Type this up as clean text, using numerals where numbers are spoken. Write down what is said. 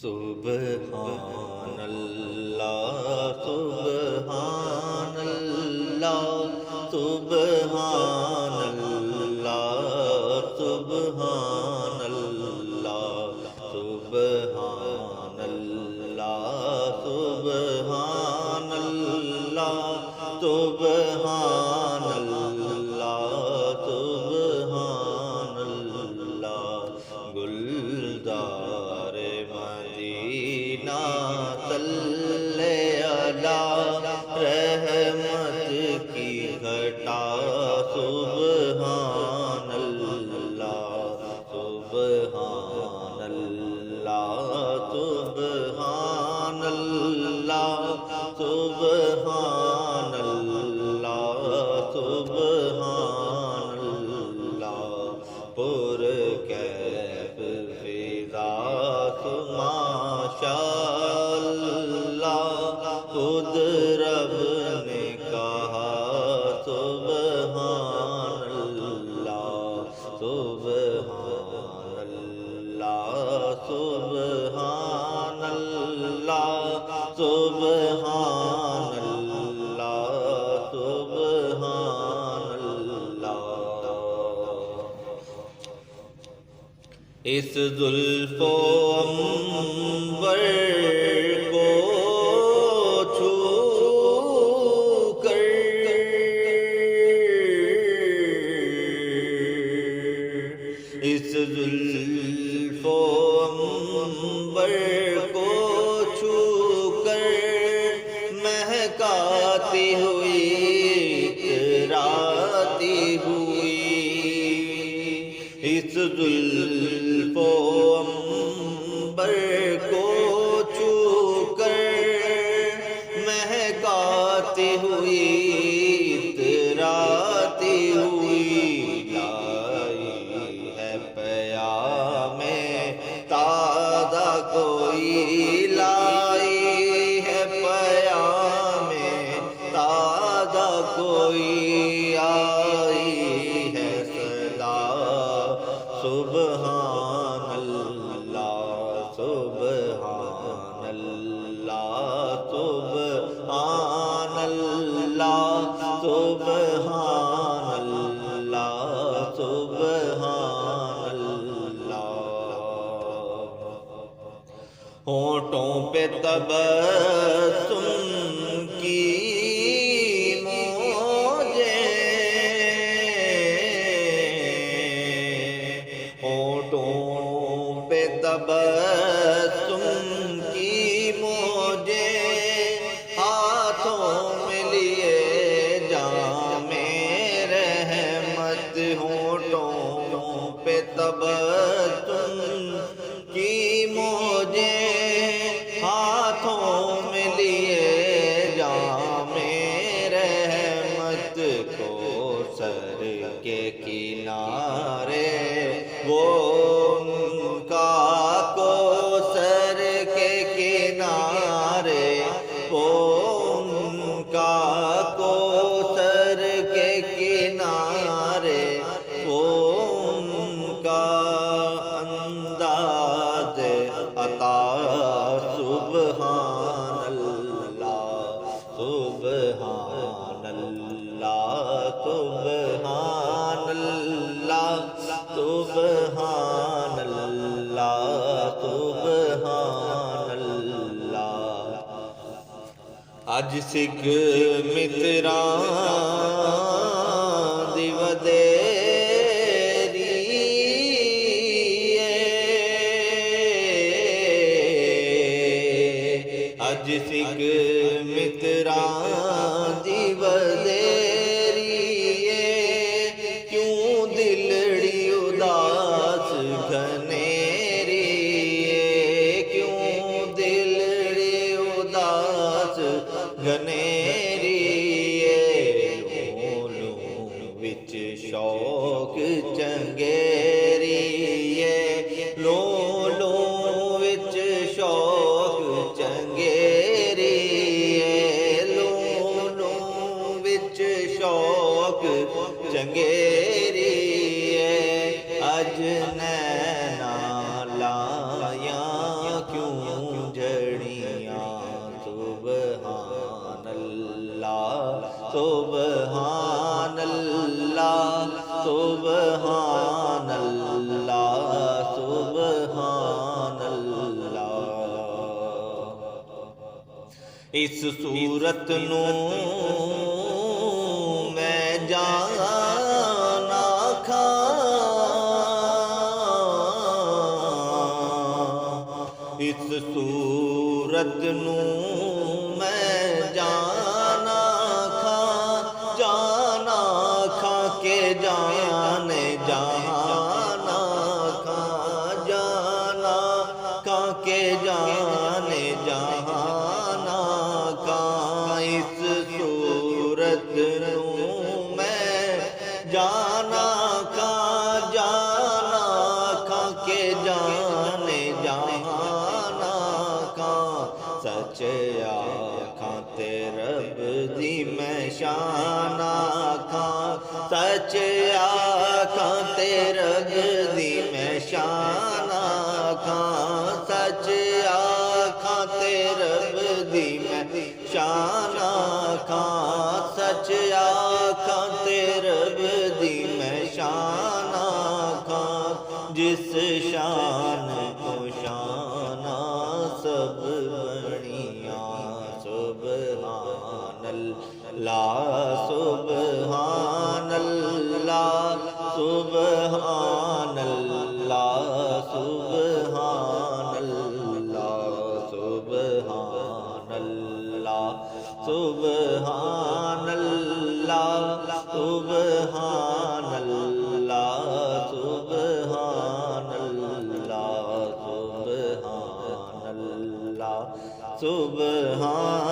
سبحان اللہ سبحان اللہ سبحان اللہ سبحان اللہ سبحان اللہ سبحان اللہ سبحان اللہ سبحان اللہ گلزار مدینہ صلی علی رحمت کی گھٹا سبحان اللہ سبحان اللہ سبحان اللہ سبحان اللہ سبحان اللہ پر کیف فضا ماشاء اللہ خود رب نے کہا سبحان اللہ سبحان اللہ سبحان اللہ سبحان اللہ سبحان اللہ اس زلف و عنبر کو چھو کر اس زلف و عنبر کو چھو کر مہکاتی ہوئی اتراتی ہوئی اس زلف و عنبر کو چھو کر مہکاتی ہوئی اتراتی ہوئی لائی ہے پیام تازہ کوئی لائی ہے پیام تازہ کوئی آئی ہے صدا سبحان اللہ سبحان اللہ سبحان اللہ سبحان اللہ سبحان اللہ ہونٹوں پہ تبسم کی تبسم کی موجے ہاتھوں میں لیے جام رحمت ہونٹوں پہ تبسم کی موجے ہاتھوں میں لیے جام رحمت کو سر کے کنارے وہ سر کے کنارے ان کا کو سر کے کنارے ان کا انداز عطا سبحان اللہ سبحان اللہ سبحان اللہ سبحان اللہ سبحان اللہ اج سکھ متراں دی ودیری اج سکھ متراں دی ودیری کیوں دلڑی اداس گھنیری کیوں دلڑی اداس گھنیری لولوں وچ شوق چنگیری لولوں وچ شوق چنگیری لولوں وچ اس صورت نو میں جانا کھا اس صورت نو میں جانا کھا کے جانے جہانا کھا جانا کھا کے جانے جہانا کھا اس صورت نو میں جانا کھا کے جانے جہانا کھا سچ آکھاں تے رب دی میں شان آکھاں سچ آکھاں تے رب دی میں شان آکھاں سچ آکھاں تے رب دی میں شان آکھاں سچ آکھاں تے رب دی میں شان آکھاں جس شان کو شانہ سب بنیاں سبحان اللہ سبحان اللہ سبحان اللہ سبحان اللہ سبحان اللہ سبحان اللہ سبحان اللہ سبحان اللہ سبحان اللہ سبحان